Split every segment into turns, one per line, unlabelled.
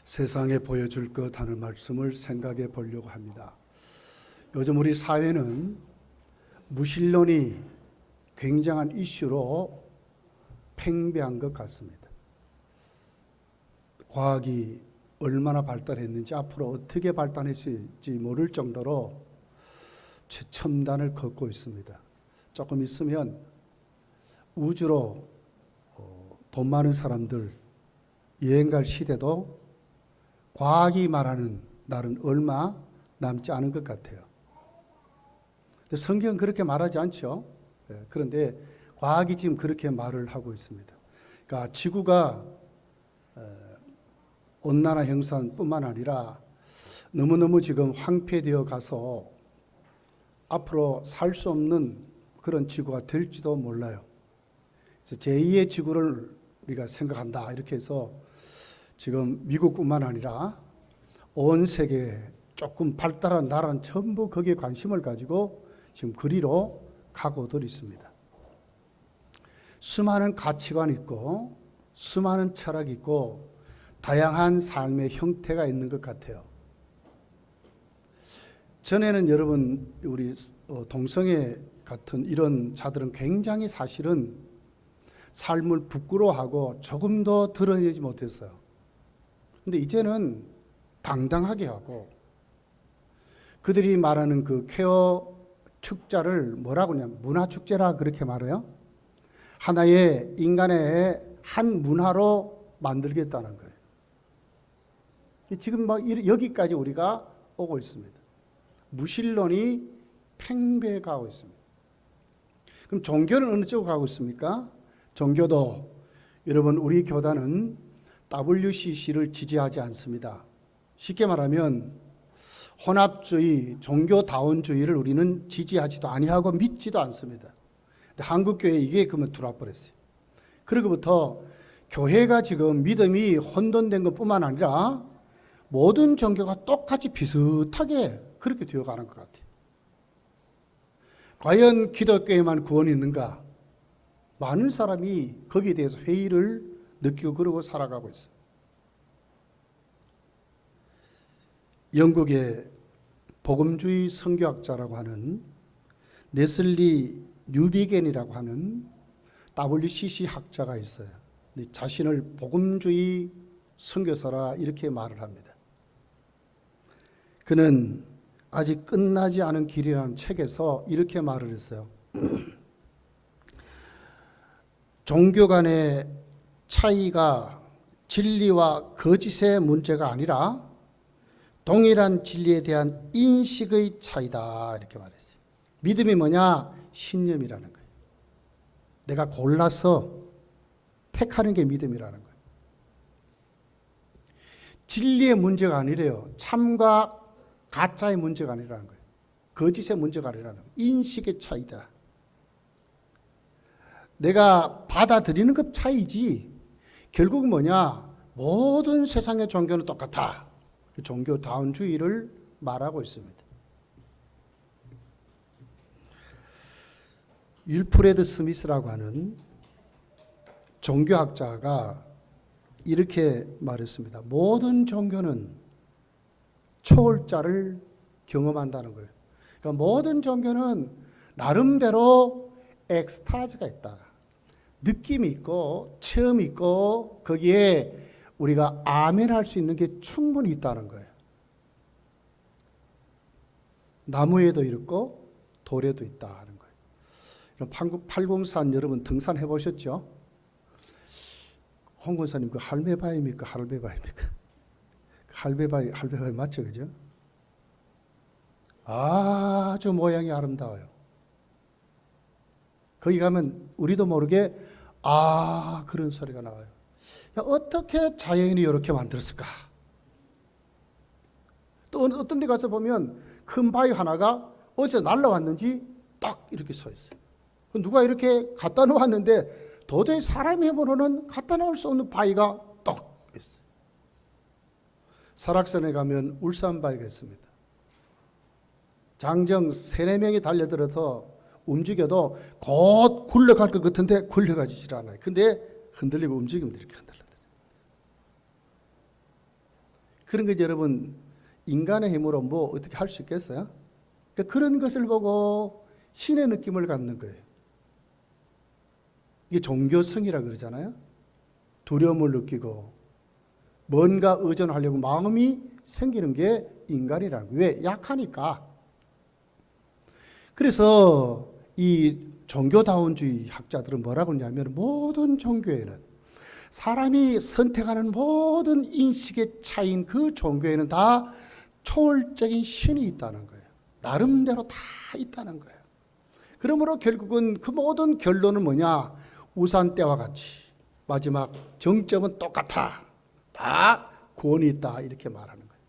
세상에 보여줄 것 하는 말씀을 생각해 보려고 합니다. 요즘 우리 사회는 무신론이 굉장한 이슈로 팽배한 것 같습니다. 과학이 얼마나 발달했는지 앞으로 어떻게 발달했을지 모를 정도로 최첨단을 걷고 있습니다. 조금 있으면 우주로 돈 많은 사람들 여행 갈 시대도 과학이 말하는 날은 얼마 남지 않은 것 같아요. 근데 성경은 그렇게 말하지 않죠. 그런데 과학이 지금 그렇게 말을 하고 있습니다. 그러니까 지구가 온난화 현상뿐만 아니라 너무너무 지금 황폐되어 가서 앞으로 살 수 없는 그런 지구가 될지도 몰라요. 그래서 제2의 지구를 우리가 생각한다 이렇게 해서 지금 미국뿐만 아니라 온 세계 조금 발달한 나라는 전부 거기에 관심을 가지고 지금 그리로 가고들 있습니다. 수많은 가치관이 있고 수많은 철학이 있고 다양한 삶의 형태가 있는 것 같아요. 전에는 여러분 우리 동성애 같은 이런 자들은 굉장히 사실은 삶을 부끄러워하고 조금 더 드러내지 못했어요. 근데 이제는 당당하게 하고 그들이 말하는 그 퀘어 축제를 뭐라고 하냐면 문화축제라 그렇게 말해요. 하나의 인간의 한 문화로 만들겠다는 거예요. 지금 여기까지 우리가 오고 있습니다. 무신론이 팽배가고 있습니다. 그럼 종교는 어느 쪽으로 가고 있습니까? 종교도 여러분 우리 교단은 WCC를 지지하지 않습니다. 쉽게 말하면 혼합주의, 종교다원주의를 우리는 지지하지도 아니하고 믿지도 않습니다. 근데 한국교회에 이게 그러면 들어와 버렸어요. 그러고부터 교회가 지금 믿음이 혼돈된 것뿐만 아니라 모든 종교가 똑같이 비슷하게 그렇게 되어가는 것 같아요. 과연 기독교에만 구원이 있는가? 많은 사람이 거기에 대해서 회의를 느끼고 그러고 살아가고 있어요. 영국의 복음주의 선교학자라고 하는 레슬리 뉴비겐이라고 하는 WCC 학자가 있어요. 자신을 복음주의 선교사라 이렇게 말을 합니다. 그는 아직 끝나지 않은 길이라는 책에서 이렇게 말을 했어요. 종교 간의 차이가 진리와 거짓의 문제가 아니라 동일한 진리에 대한 인식의 차이다 이렇게 말했어요. 믿음이 뭐냐? 신념이라는 거예요. 내가 골라서 택하는 게 믿음이라는 거예요. 진리의 문제가 아니래요. 참과 가짜의 문제가 아니라는 거예요. 거짓의 문제가 아니라는 거예요. 인식의 차이다. 내가 받아들이는 것 차이지 결국은 뭐냐? 모든 세상의 종교는 똑같아. 종교다원주의를 말하고 있습니다. 윌프레드 스미스라고 하는 종교학자가 이렇게 말했습니다. 모든 종교는 초월자를 경험한다는 거예요. 그러니까 모든 종교는 나름대로 엑스타즈가 있다. 느낌이 있고 체험이 있고 거기에 우리가 아멘 할 수 있는 게 충분히 있다는 거예요. 나무에도 있고 돌에도 있다는 거예요. 팔공산 여러분 등산해 보셨죠? 홍 권사님 그 할매바위입니까? 할배바위입니까? 할배바위 맞죠? 그죠? 아주 모양이 아름다워요. 거기 가면 우리도 모르게 그런 소리가 나와요. 야, 어떻게 자연이 이렇게 만들었을까? 또 어떤 데 가서 보면 큰 바위 하나가 어디서 날라왔는지 딱 이렇게 서 있어요. 누가 이렇게 갖다 놓았는데 도저히 사람의 힘으로는 갖다 놓을 수 없는 바위가 딱 있어요. 설악산에 가면 울산바위가 있습니다. 장정 3-4명이 달려들어서 움직여도 곧 굴러갈 것 같은데 굴러가지질 않아요. 근데 흔들리고 움직이면 이렇게 흔들려요. 그런 거 여러분 인간의 힘으로 뭐 어떻게 할 수 있겠어요? 그러니까 그런 것을 보고 신의 느낌을 갖는 거예요. 이게 종교성이라 그러잖아요. 두려움을 느끼고 뭔가 의존하려고 마음이 생기는 게 인간이라는 거예요. 왜? 약하니까. 그래서 이 종교다원주의 학자들은 뭐라고 하냐면 모든 종교에는 사람이 선택하는 모든 인식의 차이인 그 종교에는 다 초월적인 신이 있다는 거예요. 나름대로 다 있다는 거예요. 그러므로 결국은 그 모든 결론은 뭐냐? 우산 때와 같이 마지막 정점은 똑같아. 다 구원이 있다. 이렇게 말하는 거예요.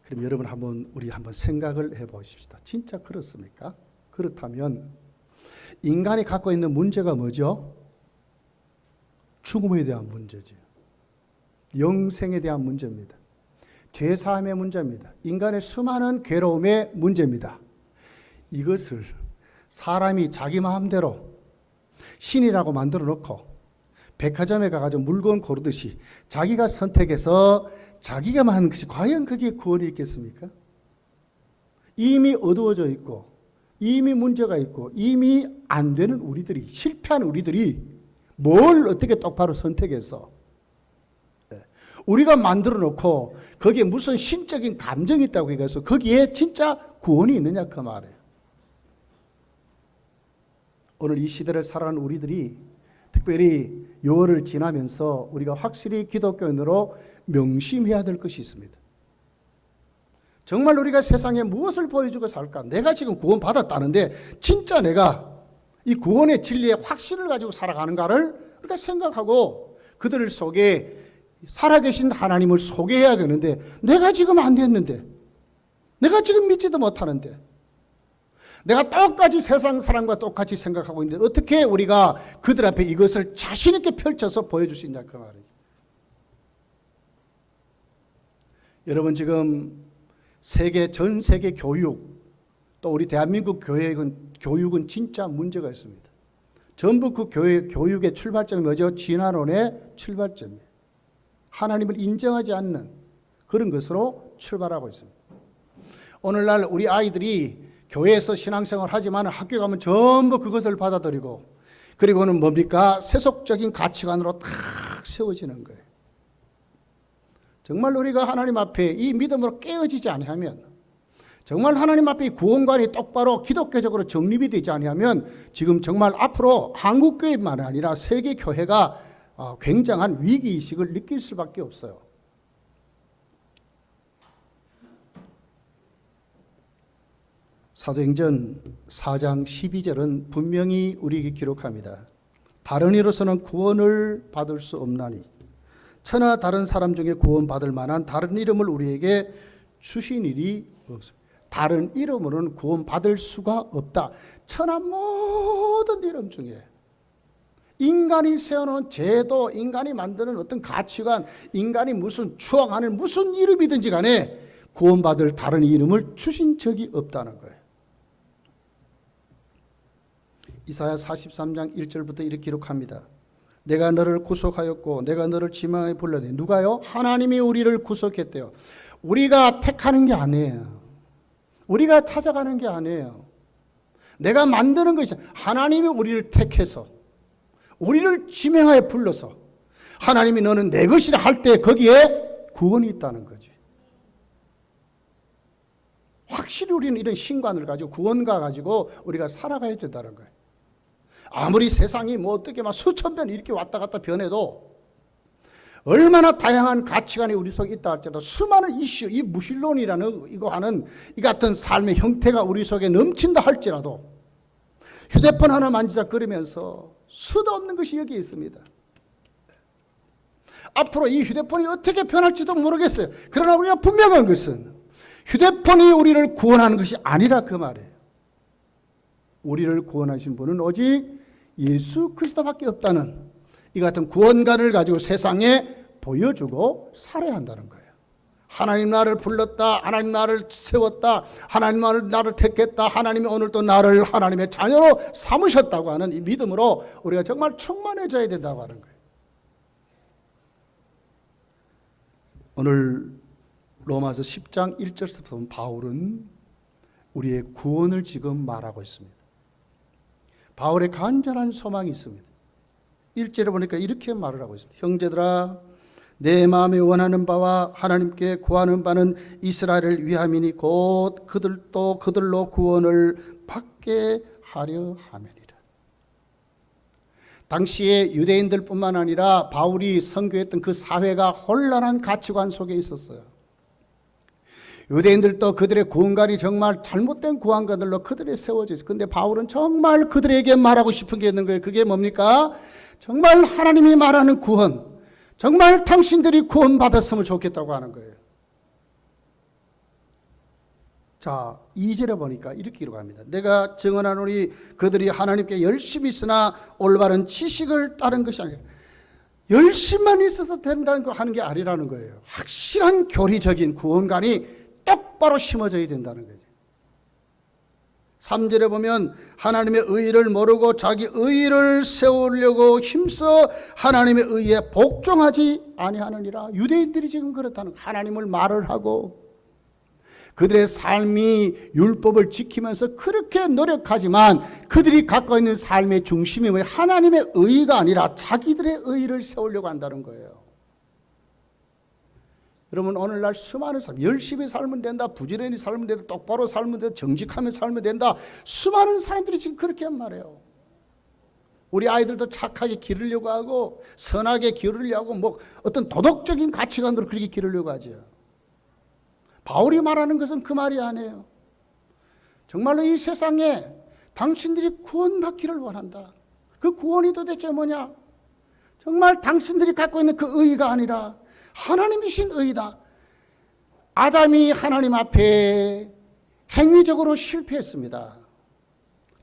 그럼 여러분 우리 한번 생각을 해보십시다. 진짜 그렇습니까? 그렇다면 인간이 갖고 있는 문제가 뭐죠? 죽음에 대한 문제죠. 영생에 대한 문제입니다. 죄사함의 문제입니다. 인간의 수많은 괴로움의 문제입니다. 이것을 사람이 자기 마음대로 신이라고 만들어 놓고 백화점에 가가지고 물건 고르듯이 자기가 선택해서 자기가 하는 것이 과연 그게 구원이 있겠습니까? 이미 어두워져 있고 이미 문제가 있고 이미 안 되는 우리들이, 실패한 우리들이 뭘 어떻게 똑바로 선택해서 우리가 만들어 놓고 거기에 무슨 신적인 감정이 있다고 해서 거기에 진짜 구원이 있느냐 그 말이에요. 오늘 이 시대를 살아가는 우리들이 특별히 여월을 지나면서 우리가 확실히 기독교인으로 명심해야 될 것이 있습니다. 정말 우리가 세상에 무엇을 보여주고 살까? 내가 지금 구원 받았다는데 진짜 내가 이 구원의 진리의 확신을 가지고 살아가는가를 우리가 생각하고 그들 속에 살아계신 하나님을 소개해야 되는데 내가 지금 안 됐는데, 내가 지금 믿지도 못하는데, 내가 똑같이 세상 사람과 똑같이 생각하고 있는데 어떻게 우리가 그들 앞에 이것을 자신 있게 펼쳐서 보여줄 수 있냐 그 말이에요. 여러분 지금 전 세계 교육, 또 우리 대한민국 교육은 진짜 문제가 있습니다. 전부 그 교육의 출발점이 뭐죠? 진화론의 출발점이에요. 하나님을 인정하지 않는 그런 것으로 출발하고 있습니다. 오늘날 우리 아이들이 교회에서 신앙생활을 하지만 학교 가면 전부 그것을 받아들이고 그리고는 뭡니까? 세속적인 가치관으로 탁 세워지는 거예요. 정말 우리가 하나님 앞에 이 믿음으로 깨어지지 아니하면, 정말 하나님 앞에 이 구원관이 똑바로 기독교적으로 정립이 되지 아니하면 지금 정말 앞으로 한국교회만 아니라 세계 교회가 굉장한 위기의식을 느낄 수밖에 없어요. 사도행전 4장 12절은 분명히 우리에게 기록합니다. 다른 이로서는 구원을 받을 수 없나니 천하 다른 사람 중에 구원받을 만한 다른 이름을 우리에게 주신 일이 없습니다. 다른 이름으로는 구원받을 수가 없다. 천하 모든 이름 중에 인간이 세워놓은 제도, 인간이 만드는 어떤 가치관, 인간이 무슨 추앙하는 무슨 이름이든지 간에 구원받을 다른 이름을 주신 적이 없다는 거예요. 이사야 43장 1절부터 이렇게 기록합니다. 내가 너를 구속하였고 내가 너를 지망에 불렀니. 누가요? 하나님이 우리를 구속했대요. 우리가 택하는 게 아니에요. 우리가 찾아가는 게 아니에요. 내가 만드는 것이 하나님이 우리를 택해서 우리를 지명하여 불러서 하나님이 너는 내 것이라 할 때 거기에 구원이 있다는 거지. 확실히 우리는 이런 신관을 가지고 구원과 가지고 우리가 살아가야 된다는 거예요. 아무리 세상이 뭐 어떻게 막 수천 번 이렇게 왔다 갔다 변해도 얼마나 다양한 가치관이 우리 속에 있다 할지라도 수많은 이슈, 이 무신론이라는 이거 하는 이 같은 삶의 형태가 우리 속에 넘친다 할지라도 휴대폰 하나 만지작거리면서 수도 없는 것이 여기 있습니다. 앞으로 이 휴대폰이 어떻게 변할지도 모르겠어요. 그러나 우리가 분명한 것은 휴대폰이 우리를 구원하는 것이 아니라 그 말이에요. 우리를 구원하신 분은 오직 예수 그리스도밖에 없다는 이 같은 구원관을 가지고 세상에 보여주고 살아야 한다는 거예요. 하나님 나를 불렀다. 하나님 나를 세웠다. 하나님 나를 택했다. 하나님이 오늘 또 나를 하나님의 자녀로 삼으셨다고 하는 이 믿음으로 우리가 정말 충만해져야 된다고 하는 거예요. 오늘 로마서 10장 1절에서 보면 바울은 우리의 구원을 지금 말하고 있습니다. 바울의 간절한 소망이 있습니다. 1절에 보니까 이렇게 말을 하고 있습니다. 형제들아, 내 마음에 원하는 바와 하나님께 구하는 바는 이스라엘을 위함이니 곧 그들도 그들로 구원을 받게 하려 함이니라. 당시에 유대인들뿐만 아니라 바울이 선교했던 그 사회가 혼란한 가치관 속에 있었어요. 유대인들도 그들의 구원관이 정말 잘못된 구원관들로 그들이 세워져 있어요. 그런데 바울은 정말 그들에게 말하고 싶은 게 있는 거예요. 그게 뭡니까? 정말 하나님이 말하는 구원, 정말 당신들이 구원받았으면 좋겠다고 하는 거예요. 자, 2절에 보니까 이렇게 기록합니다. 내가 증언하노니 그들이 하나님께 열심히 있으나 올바른 지식을 따른 것이 아니라, 열심만 있어서 된다는 거 하는 게 아니라는 거예요. 확실한 교리적인 구원관이 똑바로 심어져야 된다는 거예요. 3절에 보면 하나님의 의를 모르고 자기 의를 세우려고 힘써 하나님의 의에 복종하지 아니하느니라. 유대인들이 지금 그렇다는 거예요. 하나님을 말을 하고 그들의 삶이 율법을 지키면서 그렇게 노력하지만 그들이 갖고 있는 삶의 중심이 왜 하나님의 의가 아니라 자기들의 의를 세우려고 한다는 거예요. 여러분, 오늘날 수많은 사람, 열심히 살면 된다, 부지런히 살면 된다, 똑바로 살면 된다, 정직하며 살면 된다, 수많은 사람들이 지금 그렇게 말해요. 우리 아이들도 착하게 기르려고 하고 선하게 기르려고 하고 어떤 도덕적인 가치관으로 그렇게 기르려고 하죠. 바울이 말하는 것은 그 말이 아니에요. 정말로 이 세상에 당신들이 구원받기를 원한다. 그 구원이 도대체 뭐냐? 정말 당신들이 갖고 있는 그 의의가 아니라 하나님이신 의다. 아담이 하나님 앞에 행위적으로 실패했습니다.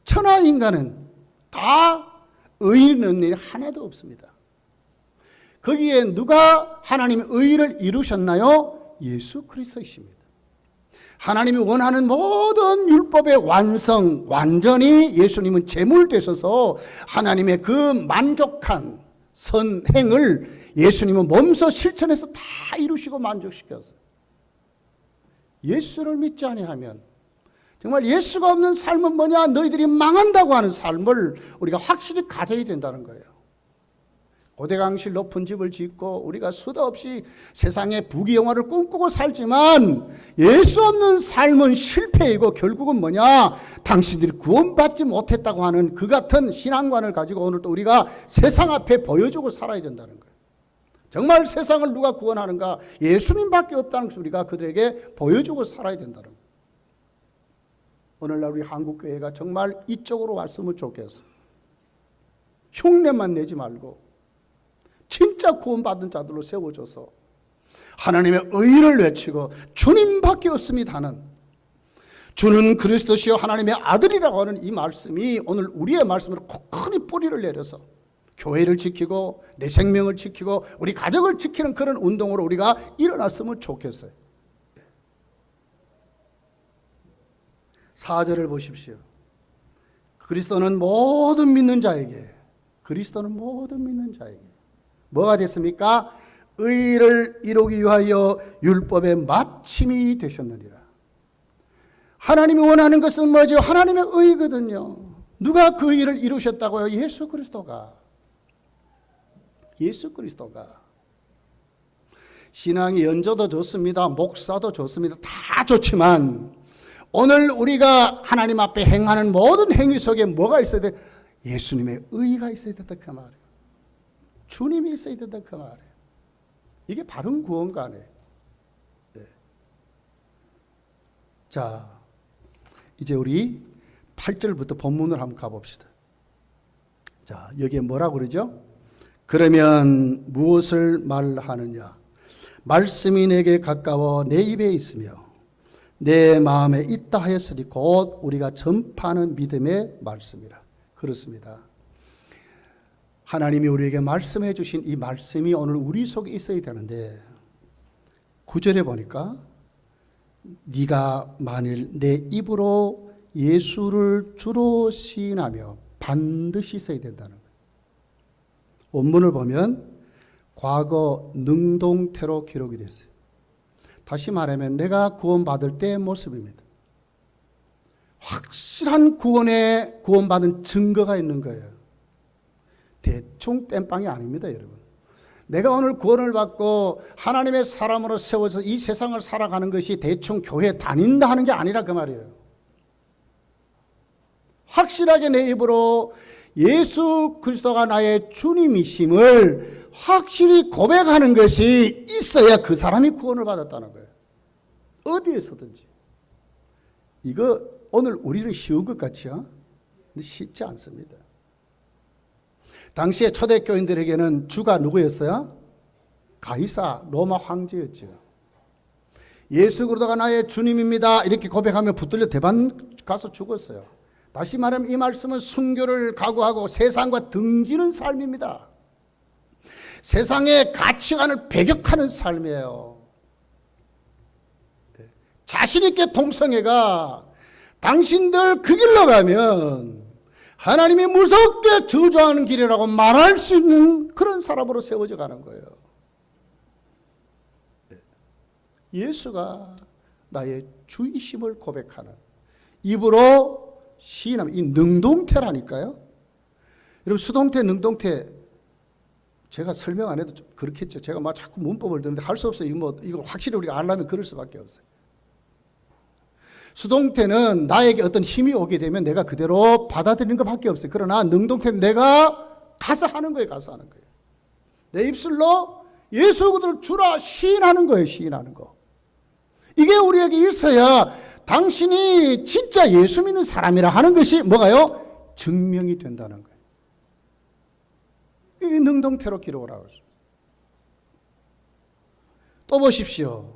천하 인간은 다 의의 있는 일이 하나도 없습니다. 거기에 누가 하나님의 의를 이루셨나요? 예수 그리스도이십니다. 하나님이 원하는 모든 율법의 완성, 완전히 예수님은 제물되셔서 하나님의 그 만족한 선행을 예수님은 몸소 실천해서 다 이루시고 만족시켰어요. 예수를 믿지 아니하면 정말 예수가 없는 삶은 뭐냐? 너희들이 망한다고 하는 삶을 우리가 확실히 가져야 된다는 거예요. 고대강실 높은 집을 짓고 우리가 수도 없이 세상의 부귀영화를 꿈꾸고 살지만 예수 없는 삶은 실패이고 결국은 뭐냐? 당신들이 구원받지 못했다고 하는 그 같은 신앙관을 가지고 오늘 또 우리가 세상 앞에 보여주고 살아야 된다는 거예요. 정말 세상을 누가 구원하는가? 예수님밖에 없다는 것을 우리가 그들에게 보여주고 살아야 된다는 거예요. 오늘날 우리 한국교회가 정말 이쪽으로 왔으면 좋겠어요. 흉내만 내지 말고 진짜 구원받은 자들로 세워줘서 하나님의 의를 외치고 주님밖에 없습니다 하는, 주는 그리스도시요 하나님의 아들이라고 하는 이 말씀이 오늘 우리의 말씀으로 kok하니 뿌리를 내려서 교회를 지키고 내 생명을 지키고 우리 가족을 지키는 그런 운동으로 우리가 일어났으면 좋겠어요. 4절을 보십시오. 그리스도는 모든 믿는 자에게 뭐가 됐습니까? 의를 이루기 위하여 율법의 마침이 되셨느니라. 하나님이 원하는 것은 뭐죠? 하나님의 의거든요. 누가 그 일을 이루셨다고요? 예수 그리스도가. 신앙이 연조도 좋습니다. 목사도 좋습니다. 다 좋지만 오늘 우리가 하나님 앞에 행하는 모든 행위 속에 뭐가 있어야 돼? 예수님의 의가 있어야 된다 그 말이에요. 주님이 있어야 된다 그 말이에요. 이게 바른 구원관이에요. 네. 자, 이제 우리 8절부터 본문을 한번 가봅시다. 자, 여기에 뭐라고 그러죠? 그러면 무엇을 말하느냐? 말씀이 내게 가까워 내 입에 있으며 내 마음에 있다 하였으니 곧 우리가 전파하는 믿음의 말씀이라. 그렇습니다. 하나님이 우리에게 말씀해 주신 이 말씀이 오늘 우리 속에 있어야 되는데 9절에 보니까 네가 만일 내 입으로 예수를 주로 시인하며 반드시 있어야 된다는 거예요. 원문을 보면 과거 능동태로 기록이 됐어요. 다시 말하면 내가 구원받을 때의 모습입니다. 확실한 구원받은 증거가 있는 거예요. 대충 땜빵이 아닙니다, 여러분. 내가 오늘 구원을 받고 하나님의 사람으로 세워서 이 세상을 살아가는 것이 대충 교회 다닌다 하는 게 아니라 그 말이에요. 확실하게 내 입으로 예수 그리스도가 나의 주님이심을 확실히 고백하는 것이 있어야 그 사람이 구원을 받았다는 거예요. 어디에서든지. 이거 오늘 우리는 쉬운 것 같지요? 근데 쉽지 않습니다. 당시에 초대교인들에게는 주가 누구였어요? 가이사 로마 황제였죠. 예수 그리스도가 나의 주님입니다 이렇게 고백하면 붙들려 대반 가서 죽었어요. 다시 말하면 이 말씀은 순교를 각오하고 세상과 등지는 삶입니다. 세상의 가치관을 배격하는 삶이에요. 자신 있게 동성애가 당신들 그 길로 가면 하나님이 무섭게 저주하는 길이라고 말할 수 있는 그런 사람으로 세워져 가는 거예요. 예수가 나의 주이심을 고백하는 입으로 시인하면 이 능동태라니까요. 여러분 수동태 능동태 제가 설명 안 해도 좀 그렇겠죠. 제가 막 자꾸 문법을 듣는데 할 수 없어요. 이거 확실히 우리가 알려면 그럴 수밖에 없어요. 수동태는 나에게 어떤 힘이 오게 되면 내가 그대로 받아들이는 것밖에 없어요. 그러나 능동태는 내가 가서 하는 거예요. 가서 하는 거예요. 내 입술로 예수 그리스도를 주라 시인하는 거예요. 시인하는 거. 이게 우리에게 있어야 당신이 진짜 예수 믿는 사람이라 하는 것이 뭐가요? 증명이 된다는 거예요. 이게 능동태로 기록을 하고 있습니다. 또 보십시오.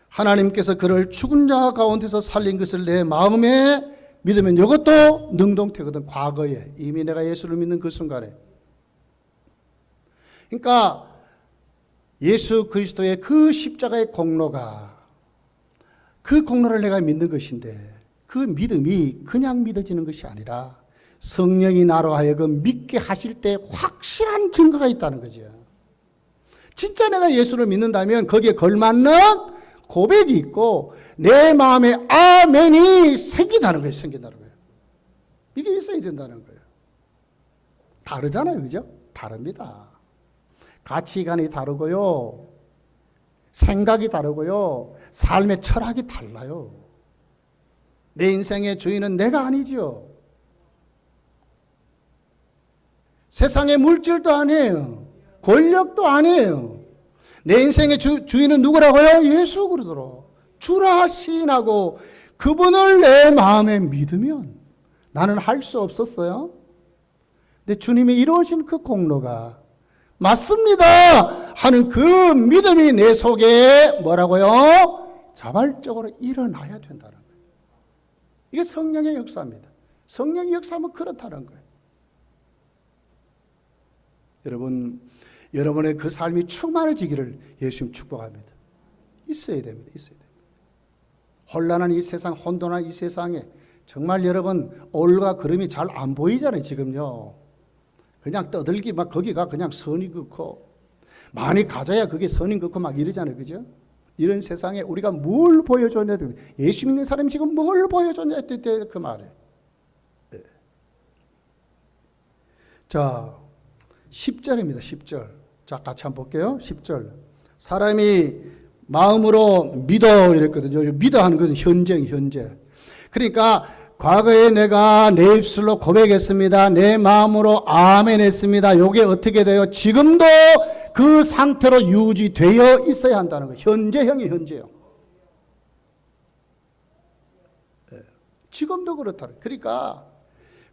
하나님께서 그를 죽은 자 가운데서 살린 것을 내 마음에 믿으면 이것도 능동태거든. 과거에 이미 내가 예수를 믿는 그 순간에. 그러니까 예수 그리스도의 그 십자가의 공로가 그 공로를 내가 믿는 것인데 그 믿음이 그냥 믿어지는 것이 아니라 성령이 나로 하여금 믿게 하실 때 확실한 증거가 있다는 거죠. 진짜 내가 예수를 믿는다면 거기에 걸맞는 고백이 있고 내 마음에 아멘이 생긴다는 거예요. 생긴다는 거예요. 이게 있어야 된다는 거예요. 다르잖아요. 그죠? 다릅니다. 가치관이 다르고요. 생각이 다르고요. 삶의 철학이 달라요. 내 인생의 주인은 내가 아니죠. 세상의 물질도 아니에요. 권력도 아니에요. 내 인생의 주인은 누구라고요? 예수 그리스도로 주라 시인하고 그분을 내 마음에 믿으면 나는 할 수 없었어요. 근데 주님이 이루어진 그 공로가 맞습니다 하는 그 믿음이 내 속에 뭐라고요? 자발적으로 일어나야 된다는 거예요. 이게 성령의 역사입니다. 성령의 역사하면 그렇다는 거예요. 여러분의 그 삶이 충만해지기를 예수님 축복합니다. 있어야 됩니다. 있어야 됩니다. 혼란한 이 세상, 혼돈한 이 세상에 정말 여러분 올과 그름이 잘 안 보이잖아요. 지금요. 그냥 떠들기 막 거기가 그냥 선이 긋고 많이 가져야 그게 선인 긋고 막 이러잖아요. 그죠? 이런 세상에 우리가 뭘 보여줬냐. 예수 믿는 사람이 지금 뭘 보여줬냐. 그 말에. 네. 자, 10절입니다. 10절. 자, 같이 한번 볼게요. 10절. 사람이 마음으로 믿어 이랬거든요. 믿어 하는 것은 현재. 그러니까 과거에 내가 내 입술로 고백했습니다. 내 마음으로 아멘 했습니다. 이게 어떻게 돼요? 지금도 그 상태로 유지되어 있어야 한다는 거예요. 현재형이 현재형. 네. 지금도 그렇다. 그러니까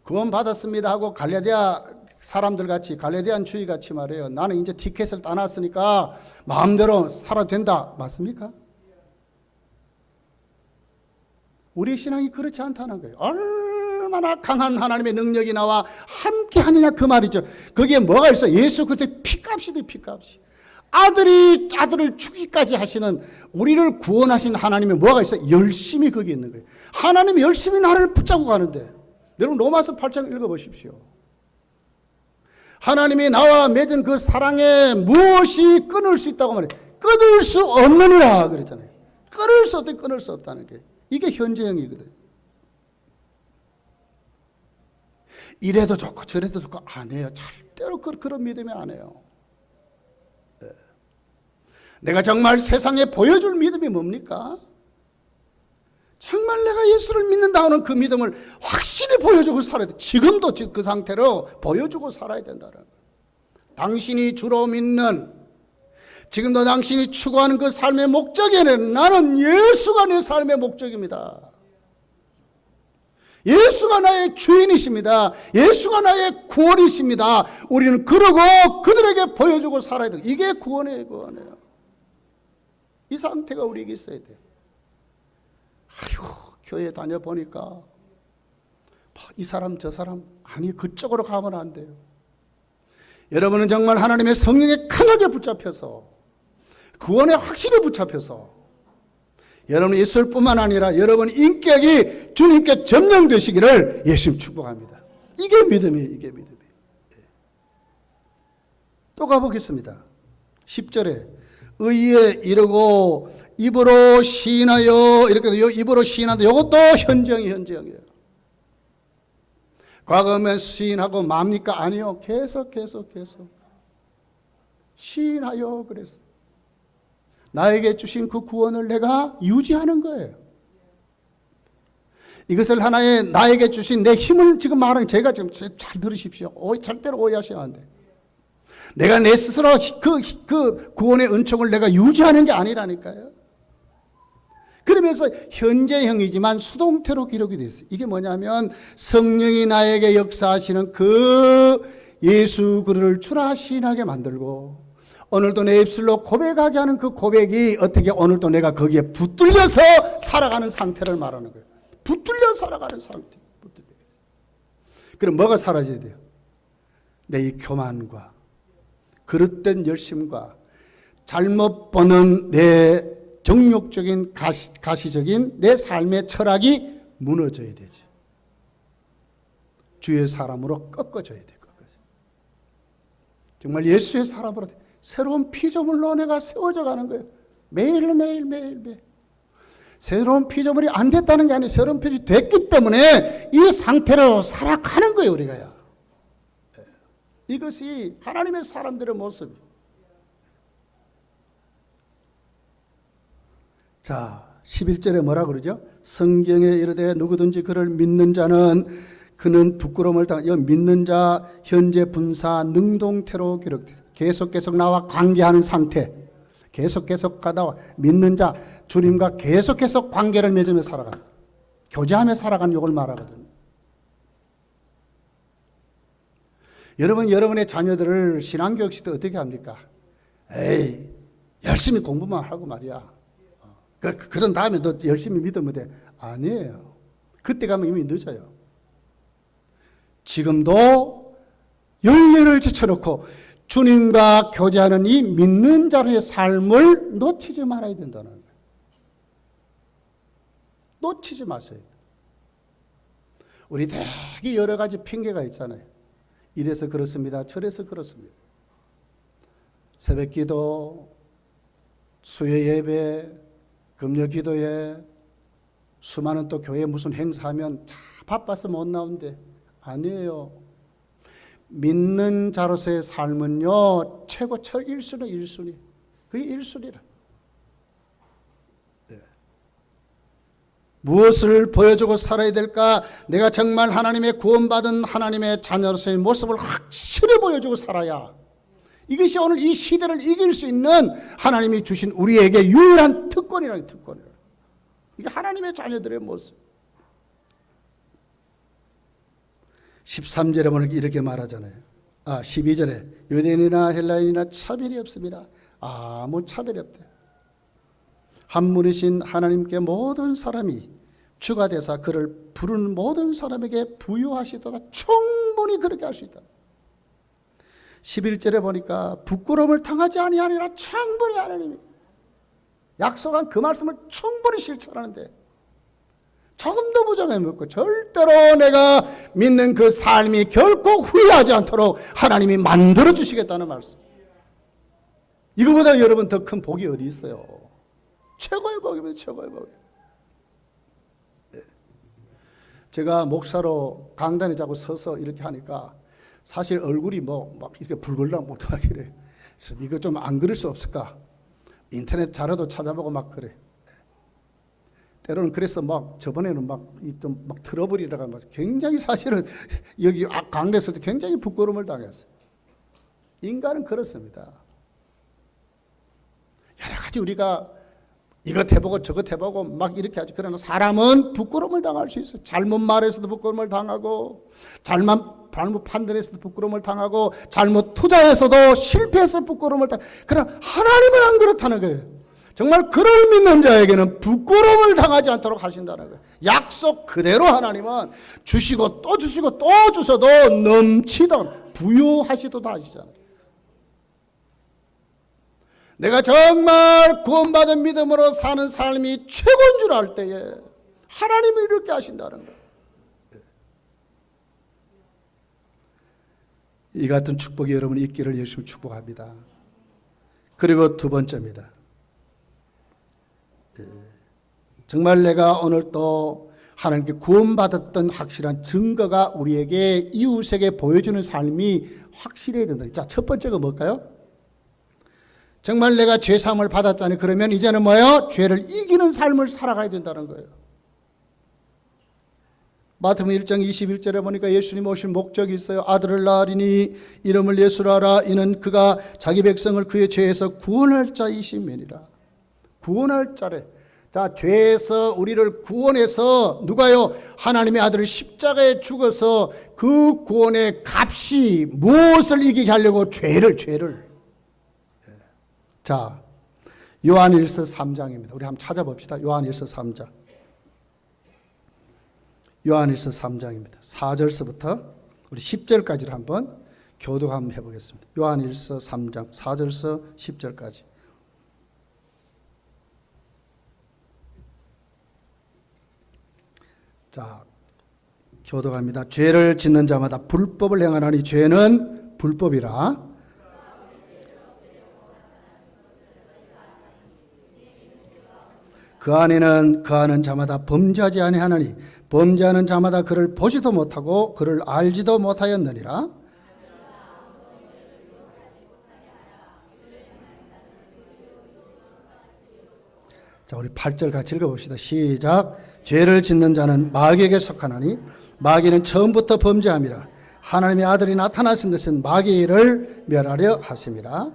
구원 받았습니다 하고 갈라디아 사람들 같이 갈라디안 주의 같이 말해요. 나는 이제 티켓을 따놨으니까 마음대로 살아도 된다. 맞습니까? 우리 신앙이 그렇지 않다는 거예요. 얼마나 강한 하나님의 능력이 나와 함께 하느냐 그 말이죠. 거기에 뭐가 있어? 예수 그때 피값이 돼. 피값이. 아들을 죽이기까지 하시는 우리를 구원하신 하나님의 뭐가 있어? 열심히 거기에 있는 거예요. 하나님이 열심히 나를 붙잡고 가는데 여러분 로마서 8장 읽어보십시오. 하나님이 나와 맺은 그 사랑에 무엇이 끊을 수 있다고 말해요. 끊을 수 없느니라 그랬잖아요. 끊을 수 없다, 끊을 수 없다는 게 이게 현재형이거든. 이래도 좋고 저래도 좋고 안 해요. 절대로 그런 믿음이 안 해요. 내가 정말 세상에 보여줄 믿음이 뭡니까? 정말 내가 예수를 믿는다 하는 그 믿음을 확실히 보여주고 살아야 돼. 지금도 그 상태로 보여주고 살아야 된다는 거예요. 당신이 주로 믿는, 지금도 당신이 추구하는 그 삶의 목적에는 나는 예수가 내 삶의 목적입니다. 예수가 나의 주인이십니다. 예수가 나의 구원이십니다. 우리는 그러고 그들에게 보여주고 살아야 돼. 이게 구원이에요. 이 상태가 우리에게 있어야 돼. 아이고, 교회 다녀보니까 이 사람 저 사람, 아니 그쪽으로 가면 안 돼요. 여러분은 정말 하나님의 성령에 강하게 붙잡혀서, 구원에 확실히 붙잡혀서 여러분 예술뿐만 아니라 여러분 인격이 주님께 점령되시기를 예수님 축복합니다. 이게 믿음이에요. 이게 믿음이에요. 또 가보겠습니다. 10절에 의에 이르고 입으로 시인하여, 이렇게 입으로 시인하다. 이것도 현정이에요. 과거면 시인하고 맙니까? 아니요. 계속 시인하여 그랬어. 나에게 주신 그 구원을 내가 유지하는 거예요. 이것을 하나의 나에게 주신 내 힘을 지금 말하는, 제가 지금 잘 들으십시오. 절대로 오해하시면 안 돼요. 내가 내 스스로 그 구원의 은총을 내가 유지하는 게 아니라니까요. 그러면서 현재형이지만 수동태로 기록이 되어 있어요. 이게 뭐냐면 성령이 나에게 역사하시는 그 예수 그를 주라 시인하게 만들고, 오늘도 내 입술로 고백하게 하는 그 고백이 어떻게 오늘도 내가 거기에 붙들려서 살아가는 상태를 말하는 거예요. 붙들려 살아가는 상태. 그럼 뭐가 사라져야 돼요? 내 이 교만과 그릇된 열심과 잘못 보는 내 정욕적인 가시적인 내 삶의 철학이 무너져야 되죠. 주의 사람으로 꺾어져야 돼요. 정말 예수의 사람으로 새로운 피조물로 내가 세워져 가는 거예요. 매일. 새로운 피조물이 안 됐다는 게 아니에요. 새로운 피조물이 됐기 때문에 이 상태로 살아가는 거예요, 우리가요. 이것이 하나님의 사람들의 모습이에요. 자, 11절에 뭐라 그러죠? 성경에 이르되 누구든지 그를 믿는 자는 그는 부끄러움을 당하여, 믿는 자 현재 분사 능동태로 기록돼요. 계속 나와 관계하는 상태, 계속 가다 믿는 자, 주님과 계속 관계를 맺으며 살아가는, 교제하며 살아가는 이걸 말하거든요. 여러분, 여러분의 자녀들을 신앙교육 시대 어떻게 합니까? 에이, 열심히 공부만 하고 말이야. 그런 다음에 너 열심히 믿으면 돼. 아니에요. 그때 가면 이미 늦어요. 지금도 열렬을 제쳐놓고 주님과 교제하는 이 믿는 자의 삶을 놓치지 말아야 된다는 거예요. 놓치지 마세요. 우리 되게 여러 가지 핑계가 있잖아요. 이래서 그렇습니다. 저래서 그렇습니다. 새벽 기도, 수요 예배, 금요 기도에, 수많은 또 교회 무슨 행사하면 참 바빠서 못 나온대. 아니에요. 믿는 자로서의 삶은요, 최고 철 1순위. 그게 1순위라. 네. 무엇을 보여주고 살아야 될까? 내가 정말 하나님의 구원받은 하나님의 자녀로서의 모습을 확실히 보여주고 살아야, 이것이 오늘 이 시대를 이길 수 있는 하나님이 주신 우리에게 유일한 특권이라는 특권이라. 이게 하나님의 자녀들의 모습. 13절에 보면 이렇게 말하잖아요. 12절에 유대인이나 헬라인이나 차별이 없습니다. 아무 차별이 없대. 한 분이신 하나님께 모든 사람이 주가 되사 그를 부르는 모든 사람에게 부유하시도다. 충분히 그렇게 할 수 있다. 11절에 보니까 부끄러움을 당하지 아니하리라. 충분히 하나님이 약속한 그 말씀을 충분히 실천하는데 조금도 부정함이 없고 절대로 내가 믿는 그 삶이 결코 후회하지 않도록 하나님이 만들어 주시겠다는 말씀. 이거보다 여러분 더 큰 복이 어디 있어요? 최고의 복입니다. 최고의 복. 제가 목사로 강단에 자꾸 서서 이렇게 하니까 사실 얼굴이 뭐 막 이렇게 붉을랑 못하기래. 그래서 이거 좀 안 그릴 수 없을까? 인터넷 자료도 찾아보고 막 그래. 때로는 그래서 막 저번에는 막 트러블이라가 막 굉장히 사실은 여기 강대에서도 굉장히 부끄러움을 당했어요. 인간은 그렇습니다. 여러 가지 우리가 이것 해보고 저것 해보고 막 이렇게 하지. 그러나 사람은 부끄러움을 당할 수 있어요. 잘못 말해서도 부끄러움을 당하고, 잘못 판단해서도 부끄러움을 당하고, 잘못 투자해서도 실패해서 부끄러움을 당하고. 그러나 하나님은 안 그렇다는 거예요. 정말 그를 믿는 자에게는 부끄러움을 당하지 않도록 하신다는 거예요. 약속 그대로 하나님은 주시고 또 주시고 또 주셔도 넘치던 부요하시도다 하시잖아요. 내가 정말 구원받은 믿음으로 사는 삶이 최고인 줄 알 때에 하나님이 이렇게 하신다는 거예요. 이 같은 축복이 여러분이 있기를 예수님 축복합니다. 그리고 두 번째입니다. 정말 내가 오늘 또 하나님께 구원받았던 확실한 증거가 우리에게 이웃에게 보여주는 삶이 확실해야 된다. 자, 첫 번째가 뭘까요? 정말 내가 죄사함을 받았잖아요. 그러면 이제는 뭐예요? 죄를 이기는 삶을 살아가야 된다는 거예요. 마태복음 1장 21절에 보니까 예수님 오실 목적이 있어요. 아들을 낳으리니 이름을 예수라 하라. 이는 그가 자기 백성을 그의 죄에서 구원할 자이심이니라. 구원할 자래. 자, 죄에서 우리를 구원해서 누가요? 하나님의 아들을 십자가에 죽어서 그 구원의 값이 무엇을 이기게 하려고 죄를. 자, 요한일서 3장입니다. 우리 한번 찾아봅시다. 요한일서 3장. 요한일서 3장입니다. 4절서부터 우리 10절까지를 한번 교독 한번 해보겠습니다. 요한일서 3장 4절서 10절까지. 자, 교독합니다. 죄를 짓는 자마다 불법을 행하나니 죄는 불법이라. 그 안에는 그하는 자마다 범죄하지 아니하나니 범죄하는 자마다 그를 보지도 못하고 그를 알지도 못하였느니라. 자, 우리 8절 같이 읽어봅시다. 시작. 죄를 짓는 자는 마귀에게 속하나니 마귀는 처음부터 범죄함이라. 하나님의 아들이 나타나신 것은 마귀를 멸하려 하심이라.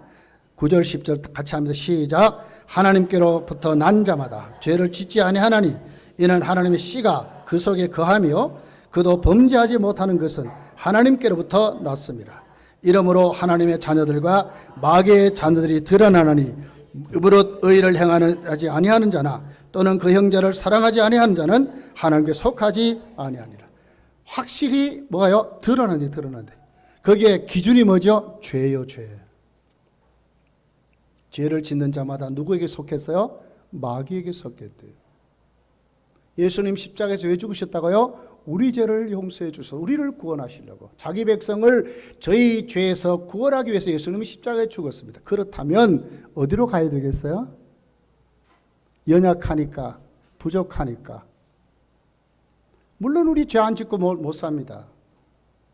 9절 10절 같이 합니다. 시작. 하나님께로부터 난 자마다 죄를 짓지 아니하나니 이는 하나님의 씨가 그 속에 거하며 그도 범죄하지 못하는 것은 하나님께로부터 났습니다. 이러므로 하나님의 자녀들과 마귀의 자녀들이 드러나나니 무릇 의를 행하지 아니하는 자나 또는 그 형제를 사랑하지 아니하는 자는 하나님께 속하지 아니하니라. 확실히 뭐가요? 드러난대. 거기에 기준이 뭐죠? 죄요, 죄. 죄를 짓는 자마다 누구에게 속했어요? 마귀에게 속했대요. 예수님 십자가에서 왜 죽으셨다고요? 우리 죄를 용서해 주셔서 우리를 구원하시려고. 자기 백성을 저희 죄에서 구원하기 위해서 예수님이 십자가에 죽었습니다. 그렇다면 어디로 가야 되겠어요? 연약하니까, 부족하니까. 물론 우리 죄 안 짓고 못 삽니다.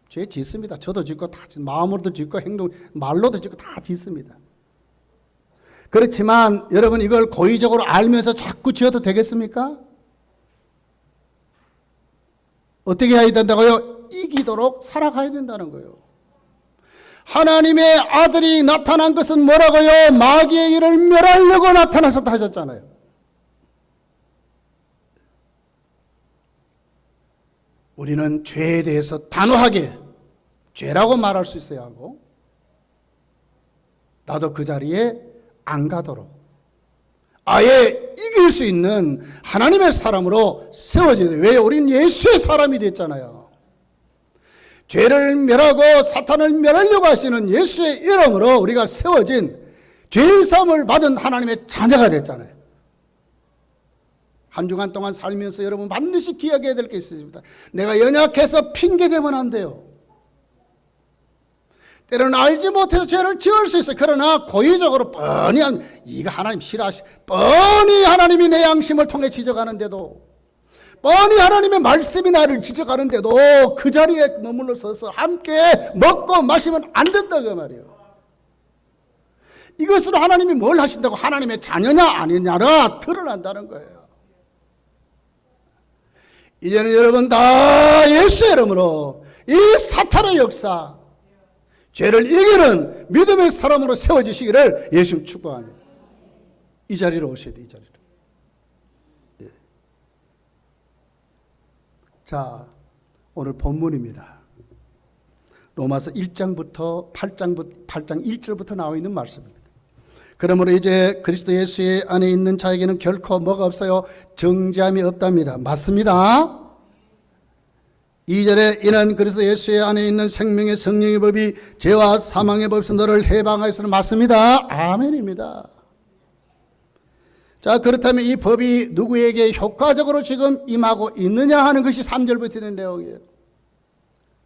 죄 짓습니다. 저도 짓고 다 마음으로도 짓고 말로도 짓고 다 짓습니다. 그렇지만 여러분 이걸 고의적으로 알면서 자꾸 지어도 되겠습니까? 어떻게 해야 된다고요? 이기도록 살아가야 된다는 거예요. 하나님의 아들이 나타난 것은 뭐라고요? 마귀의 일을 멸하려고 나타나셨다 하셨잖아요. 우리는 죄에 대해서 단호하게 죄라고 말할 수 있어야 하고 나도 그 자리에 안 가도록 아예 이길 수 있는 하나님의 사람으로 세워져야 돼요. 왜? 우리는 예수의 사람이 됐잖아요. 죄를 멸하고 사탄을 멸하려고 하시는 예수의 이름으로 우리가 세워진 죄사함을 받은 하나님의 자녀가 됐잖아요. 한 주간 동안 살면서 여러분 반드시 기억해야 될 게 있습니다. 내가 연약해서 핑계대면 안 돼요. 때로는 알지 못해서 죄를 지을 수 있어요. 그러나 고의적으로 뻔히 이거 하나님 뻔히 하나님이 내 양심을 통해 지적하는데도, 뻔히 하나님의 말씀이 나를 지적하는데도 그 자리에 머물러 서서 함께 먹고 마시면 안 된다 그 말이에요. 이것으로 하나님이 뭘 하신다고? 하나님의 자녀냐 아니냐가 드러난다는 거예요. 이제는 여러분 다 예수의 이름으로 이 사탄의 역사, 죄를 이기는 믿음의 사람으로 세워지시기를 예수님 축복합니다. 이 자리로 오셔야 돼, 이 자리로. 예. 자, 오늘 본문입니다. 로마서 1장부터 8장 1절부터 나와 있는 말씀입니다. 그러므로 이제 그리스도 예수의 안에 있는 자에게는 결코 뭐가 없어요? 정죄함이 없답니다. 맞습니다. 2절에 이는 그리스도 예수의 안에 있는 생명의 성령의 법이 죄와 사망의 법에서 너를 해방하였으니 맞습니다. 아멘입니다. 자, 그렇다면 이 법이 누구에게 효과적으로 지금 임하고 있느냐 하는 것이 3절부터 있는 내용이에요.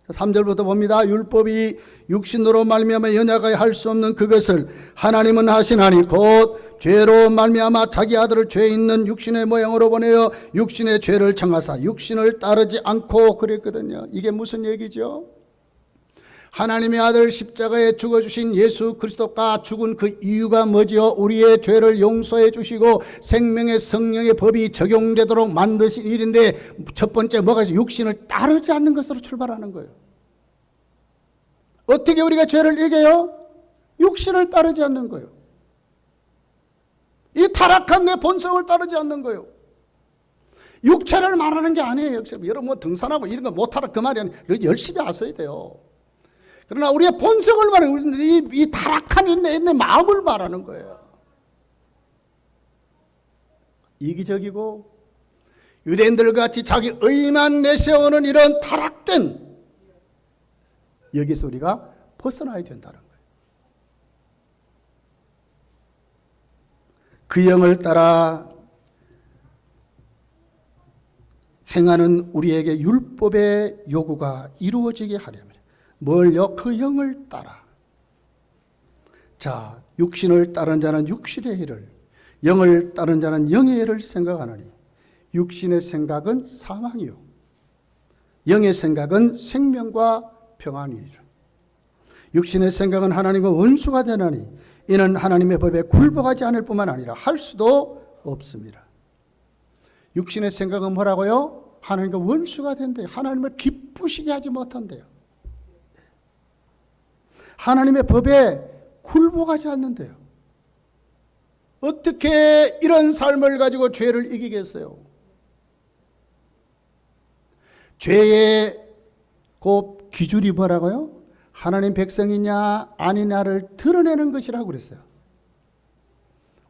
3절부터 봅니다. 율법이 육신으로 말미암아 연약하여 할 수 없는 그것을 하나님은 하시나니 곧 죄로 말미암아 자기 아들을 죄 있는 육신의 모양으로 보내어 육신의 죄를 정하사 육신을 따르지 않고 그랬거든요. 이게 무슨 얘기죠? 하나님의 아들 십자가에 죽어주신 예수 그리스도가 죽은 그 이유가 뭐지요? 우리의 죄를 용서해 주시고 생명의 성령의 법이 적용되도록 만드신 일인데, 첫 번째 뭐가 있어요? 육신을 따르지 않는 것으로 출발하는 거예요. 어떻게 우리가 죄를 이겨요? 육신을 따르지 않는 거예요. 이 타락한 내 본성을 따르지 않는 거예요. 육체를 말하는 게 아니에요. 여러분 뭐 등산하고 이런 거 못하라 그 말이 아니에요. 열심히 하셔야 돼요. 그러나 우리의 본성을 말하는, 이 타락한 내 마음을 말하는 거예요. 이기적이고 유대인들 같이 자기 의만 내세우는 이런 타락된, 여기서 우리가 벗어나야 된다는 거예요. 그 영을 따라 행하는 우리에게 율법의 요구가 이루어지게 하려면 뭘요? 그 영을 따라. 자, 육신을 따른 자는 육신의 일을, 영을 따른 자는 영의 일을 생각하느니 육신의 생각은 사망이요 영의 생각은 생명과 평안이니라. 육신의 생각은 하나님과 원수가 되나니 이는 하나님의 법에 굴복하지 않을 뿐만 아니라 할 수도 없습니다. 육신의 생각은 뭐라고요? 하나님과 원수가 된대요. 하나님을 기쁘시게 하지 못한대요. 하나님의 법에 굴복하지 않는데요. 어떻게 이런 삶을 가지고 죄를 이기겠어요? 죄의 그 기준이 뭐라고요? 하나님 백성이냐 아니냐를 드러내는 것이라고 그랬어요.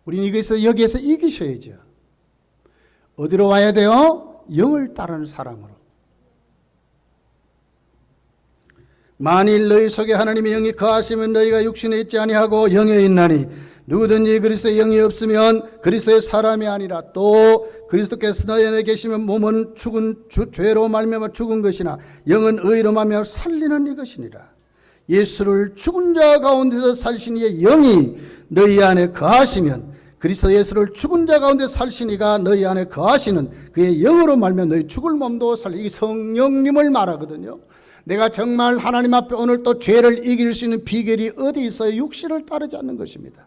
우리는 여기에서 이기셔야죠. 어디로 와야 돼요? 영을 따르는 사람으로. 만일 너희 속에 하나님의 영이 거하시면 너희가 육신에 있지 아니하고 영에 있나니 누구든지 그리스도의 영이 없으면 그리스도의 사람이 아니라, 또 그리스도께서 너희 안에 계시면 몸은 죄로 말미암아 죽은 것이나 영은 의로 말미암아 살리는 이것이니라. 예수를 죽은 자 가운데서 살신 이의 영이 너희 안에 거하시면 그리스도 예수를 죽은 자 가운데 살신 이가 너희 안에 거하시는 그의 영으로 말미암아 너희 죽을 몸도 살리. 이 성령님을 말하거든요. 내가 정말 하나님 앞에 오늘 또 죄를 이길 수 있는 비결이 어디 있어요? 육신을 따르지 않는 것입니다.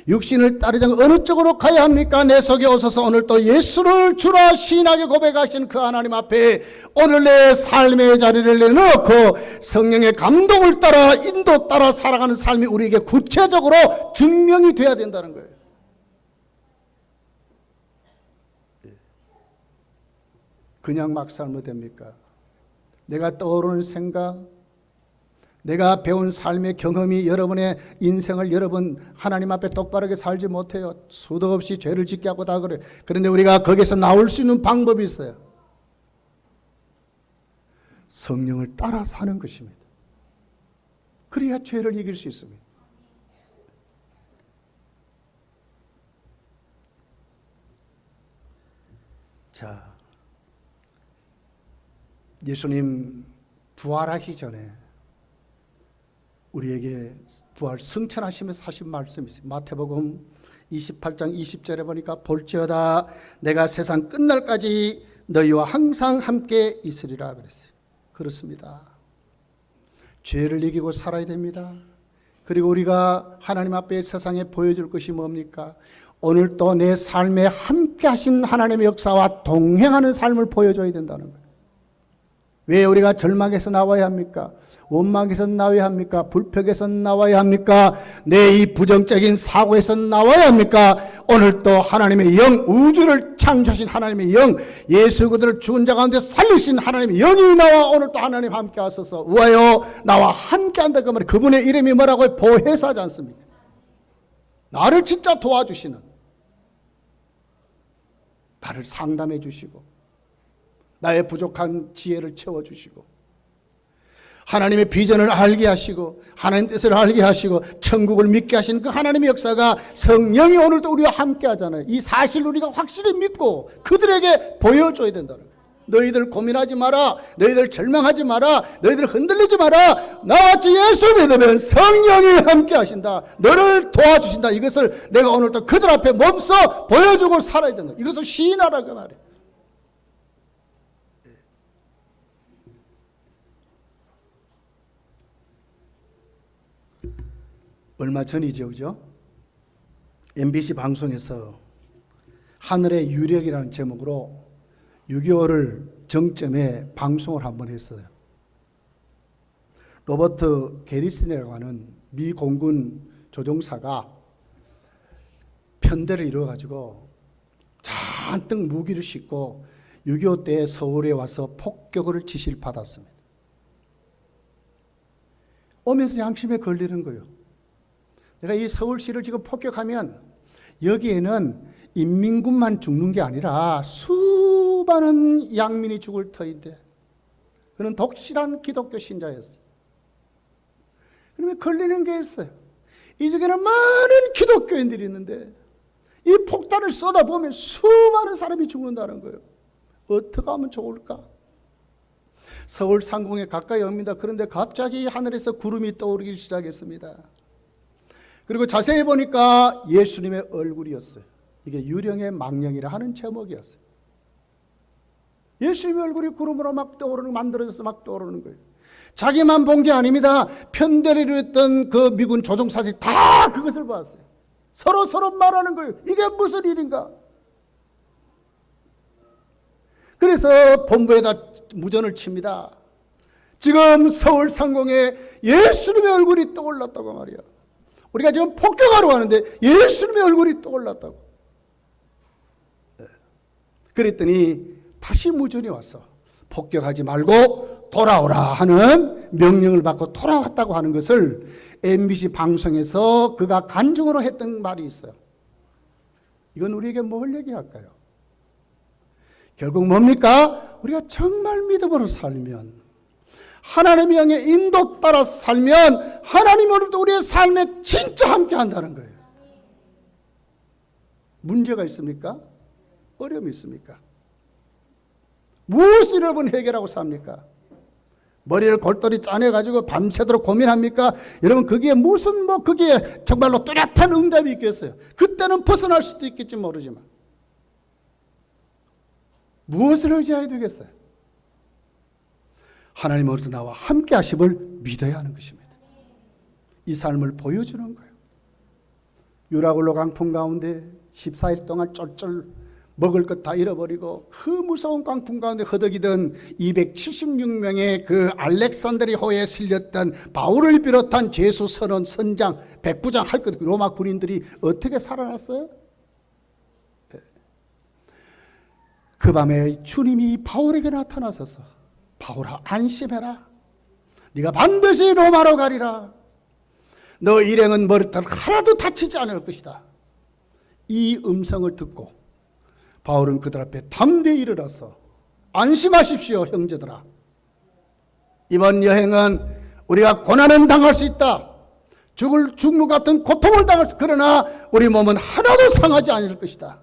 육신을 따르지 않고 어느 쪽으로 가야 합니까? 내 속에 오셔서 오늘 또 예수를 주라 신하게 고백하신 그 하나님 앞에 오늘 내 삶의 자리를 내놓고 성령의 감동을 따라 인도 따라 살아가는 삶이 우리에게 구체적으로 증명이 돼야 된다는 거예요. 그냥 막 살면 됩니까? 내가 떠오르는 생각, 내가 배운 삶의 경험이 여러분의 인생을 여러분 하나님 앞에 똑바르게 살지 못해요. 수도 없이 죄를 짓게 하고 다 그래요. 그런데 우리가 거기서 나올 수 있는 방법이 있어요. 성령을 따라 사는 것입니다. 그래야 죄를 이길 수 있습니다. 자, 예수님 부활하기 전에 우리에게 부활 승천하시면서 하신 말씀이 있어요. 마태복음 28장 20절에 보니까 볼지어다 내가 세상 끝날까지 너희와 항상 함께 있으리라 그랬어요. 그렇습니다. 죄를 이기고 살아야 됩니다. 그리고 우리가 하나님 앞에 세상에 보여줄 것이 뭡니까? 오늘 또 내 삶에 함께 하신 하나님의 역사와 동행하는 삶을 보여줘야 된다는 거예요. 왜 우리가 절망에서 나와야 합니까? 원망에서 나와야 합니까? 불평에서 나와야 합니까? 내 이 부정적인 사고에서 나와야 합니까? 오늘 또 하나님의 영, 우주를 창조하신 하나님의 영, 예수 그들을 죽은 자 가운데 살리신 하나님의 영이 나와 오늘 또 하나님 함께 하소서. 우하여 나와 함께 한다 그 말이 그분의 이름이 뭐라고 보혜사하지 않습니까? 나를 진짜 도와주시는, 나를 상담해 주시고 나의 부족한 지혜를 채워주시고 하나님의 비전을 알게 하시고 하나님 뜻을 알게 하시고 천국을 믿게 하시는 그 하나님의 역사가 성령이 오늘도 우리와 함께 하잖아요. 이 사실을 우리가 확실히 믿고 그들에게 보여줘야 된다는 거예요. 너희들 고민하지 마라, 너희들 절망하지 마라, 너희들 흔들리지 마라, 나같이 예수 믿으면 성령이 함께 하신다, 너를 도와주신다. 이것을 내가 오늘도 그들 앞에 몸소 보여주고 살아야 된다. 이것을 시인하라 그 말이에요. 얼마 전이죠, 그죠? MBC 방송에서 하늘의 유력이라는 제목으로 6.25를 정점에 방송을 한번 했어요. 로버트 게리슨이라고 하는 미 공군 조종사가 편대를 이루어가지고 잔뜩 무기를 싣고 6.25 때 서울에 와서 폭격을 지시를 받았습니다. 오면서 양심에 걸리는 거예요. 내가 이 서울시를 지금 폭격하면 여기에는 인민군만 죽는 게 아니라 수많은 양민이 죽을 터인데, 그는 독실한 기독교 신자였어요. 그러면 걸리는 게 있어요. 이 중에는 많은 기독교인들이 있는데 이 폭탄을 쏟아보면 수많은 사람이 죽는다는 거예요. 어떻게 하면 좋을까? 서울 상공에 가까이 옵니다. 그런데 갑자기 하늘에서 구름이 떠오르기 시작했습니다. 그리고 자세히 보니까 예수님의 얼굴이었어요. 이게 유령의 망령이라 하는 제목이었어요. 예수님의 얼굴이 구름으로 막 떠오르는, 만들어져서 막 떠오르는 거예요. 자기만 본 게 아닙니다. 편대를 이루었던 그 미군 조종사들이 다 그것을 봤어요. 서로 말하는 거예요. 이게 무슨 일인가? 그래서 본부에다 무전을 칩니다. 지금 서울 상공에 예수님의 얼굴이 떠올랐다고 말이야. 우리가 지금 폭격하러 가는데 예수님의 얼굴이 떠올랐다고. 그랬더니 다시 무전이 왔어. 폭격하지 말고 돌아오라 하는 명령을 받고 돌아왔다고 하는 것을 MBC 방송에서 그가 간증으로 했던 말이 있어요. 이건 우리에게 뭘 얘기할까요? 결국 뭡니까? 우리가 정말 믿음으로 살면, 하나님의 영의 인도 따라 살면 하나님이 오늘도 우리의 삶에 진짜 함께 한다는 거예요. 문제가 있습니까? 어려움이 있습니까? 무엇을 여러분 해결하고 삽니까? 머리를 골똘히 짜내가지고 밤새도록 고민합니까? 여러분 그게 무슨 그게 정말로 뚜렷한 응답이 있겠어요? 그때는 벗어날 수도 있겠지 모르지만 무엇을 의지해야 되겠어요? 하나님 오늘도 나와 함께 하심을 믿어야 하는 것입니다. 이 삶을 보여주는 거예요. 유라굴로 강풍 가운데 14일 동안 쫄쫄 먹을 것 다 잃어버리고 그 무서운 강풍 가운데 허덕이던 276명의 그 알렉산드리아호에 실렸던 바울을 비롯한 제수 선원, 선장, 백부장 할 것 로마 군인들이 어떻게 살아났어요? 그 밤에 주님이 바울에게 나타나셔서 바울아 안심해라. 네가 반드시 로마로 가리라. 너 일행은 머리털 하나도 다치지 않을 것이다. 이 음성을 듣고 바울은 그들 앞에 담대히 일어나서 안심하십시오 형제들아. 이번 여행은 우리가 고난은 당할 수 있다. 죽는 같은 고통을 당할 수, 그러나 우리 몸은 하나도 상하지 않을 것이다.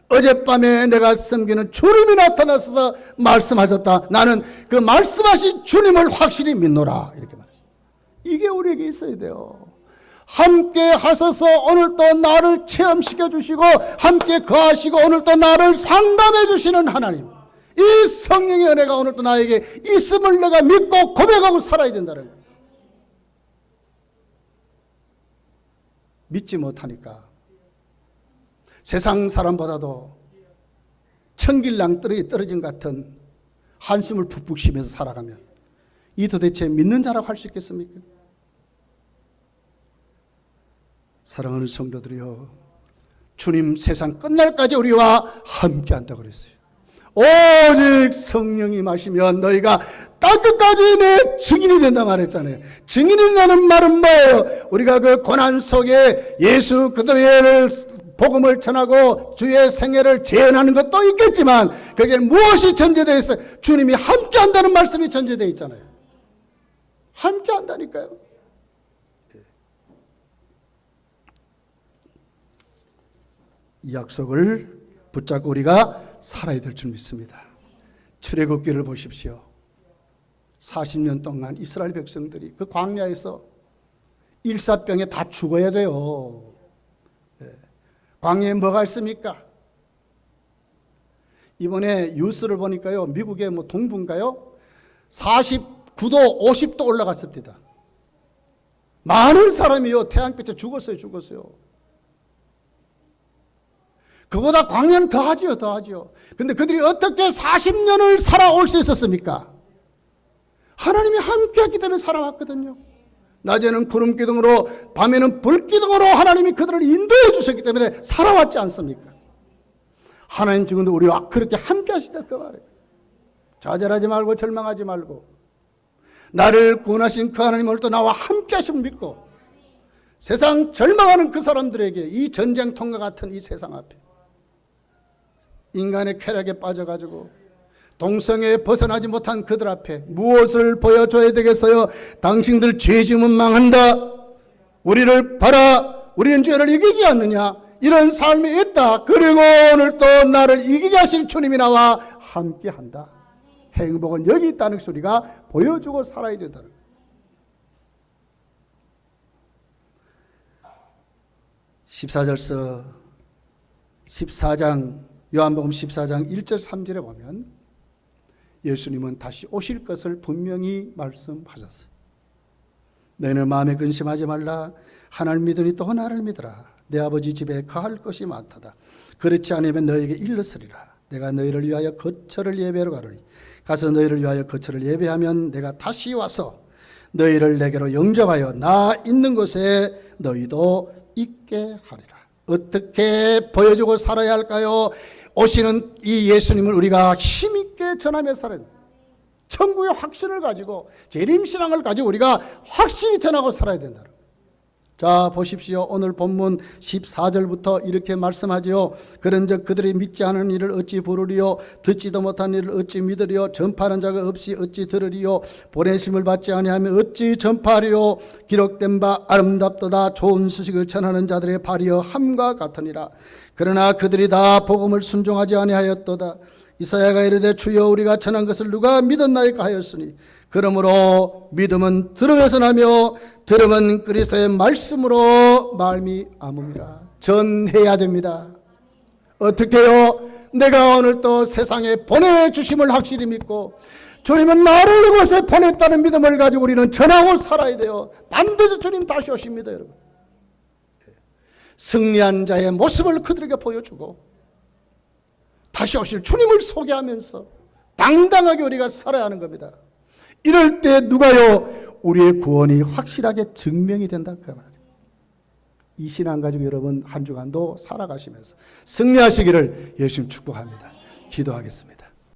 어젯밤에 내가 섬기는 주님이 나타나서 말씀하셨다. 나는 그 말씀하신 주님을 확실히 믿노라. 이렇게 말했어요. 이 이게 우리에게 있어야 돼요. 함께 하셔서 오늘 또 나를 체험시켜 주시고 함께 거하시고 오늘 또 나를 상담해 주시는 하나님, 이 성령의 은혜가 오늘 또 나에게 있음을 내가 믿고 고백하고 살아야 된다는 거예요. 믿지 못하니까 세상 사람보다도 천길랑 떨어진 것 같은 한숨을 푹푹 쉬면서 살아가면 이 도대체 믿는 자라고 할 수 있겠습니까? 사랑하는 성도들이여, 주님 세상 끝날까지 우리와 함께한다고 그랬어요. 오직 성령이 마시면 너희가 땅끝까지 내 증인이 된다 말했잖아요. 증인이 된다는 말은 뭐예요? 우리가 그 고난 속에 예수 그리스도의 복음을 전하고 주의 생애를 재현하는 것도 있겠지만 거기에 무엇이 전제되어 있어요? 주님이 함께한다는 말씀이 전제되어 있잖아요. 함께한다니까요. 이 약속을 붙잡고 우리가 살아야 될 줄 믿습니다. 출애굽기를 보십시오. 40년 동안 이스라엘 백성들이 그 광야에서 일사병에 다 죽어야 돼요. 광야에 뭐가 있습니까? 이번에 뉴스를 보니까요, 미국의 뭐 동부인가요? 49도, 50도 올라갔습니다. 많은 사람이요, 태양빛에 죽었어요. 그보다 광야는 더하지요. 근데 그들이 어떻게 40년을 살아올 수 있었습니까? 하나님이 함께하기 때문에 살아왔거든요. 낮에는 구름 기둥으로, 밤에는 불 기둥으로 하나님이 그들을 인도해 주셨기 때문에 살아왔지 않습니까? 하나님 지금도 우리와 그렇게 함께 하시다 그 말이에요. 좌절하지 말고 절망하지 말고 나를 구원하신 그 하나님 오늘 또 나와 함께 하심을 믿고 세상 절망하는 그 사람들에게 이 전쟁통과 같은 이 세상 앞에 인간의 쾌락에 빠져가지고 동성애에 벗어나지 못한 그들 앞에 무엇을 보여줘야 되겠어요? 당신들 죄 지으면 망한다. 우리를 봐라. 우리는 죄를 이기지 않느냐. 이런 삶이 있다. 그리고 오늘 또 나를 이기게 하실 주님이 나와 함께한다. 행복은 여기 있다는 소리가 보여주고 살아야 된다는 거예요. 14절서 14장 요한복음 14장 1절 3절에 보면 예수님은 다시 오실 것을 분명히 말씀하셨어요. 너희는 마음에 근심하지 말라. 하나님을 믿으니 또 나를 믿으라. 내 아버지 집에 거할 것이 많도다. 그렇지 않으면 너희에게 일렀으리라. 내가 너희를 위하여 거처를 예배하러 가노니 가서 너희를 위하여 거처를 예배하면 내가 다시 와서 너희를 내게로 영접하여 나 있는 곳에 너희도 있게 하리라. 어떻게 보여주고 살아야 할까요? 오시는 이 예수님을 우리가 힘있게 전하며 살아야 됩니다. 천국의 확신을 가지고 재림신앙을 가지고 우리가 확실히 전하고 살아야 된다. 자 보십시오. 오늘 본문 14절부터 이렇게 말씀하지요. 그런즉 그들이 믿지 않은 일을 어찌 부르리요? 듣지도 못한 일을 어찌 믿으리요? 전파하는 자가 없이 어찌 들으리요? 보내심을 받지 아니하면 어찌 전파하리요? 기록된 바 아름답도다. 좋은 소식을 전하는 자들의 발이여 함과 같으니라. 그러나 그들이 다 복음을 순종하지 아니하였도다. 이사야가 이르되 주여 우리가 전한 것을 누가 믿었나이까 하였으니 그러므로 믿음은 들음에서 나며 들음은 그리스도의 말씀으로 말미암음이라. 전해야 됩니다. 어떻게요? 내가 오늘 또 세상에 보내주심을 확실히 믿고 주님은 나를 이곳에 보냈다는 믿음을 가지고 우리는 전하고 살아야 돼요. 반드시 주님 다시 오십니다, 여러분. 승리한 자의 모습을 그들에게 보여주고 다시 오실 주님을 소개하면서 당당하게 우리가 살아야 하는 겁니다. 이럴 때 누가요? 우리의 구원이 확실하게 증명이 된다 그 말이에요. 이 신앙 가지고 여러분 한 주간도 살아가시면서 승리하시기를 예수님 축복합니다. 기도하겠습니다.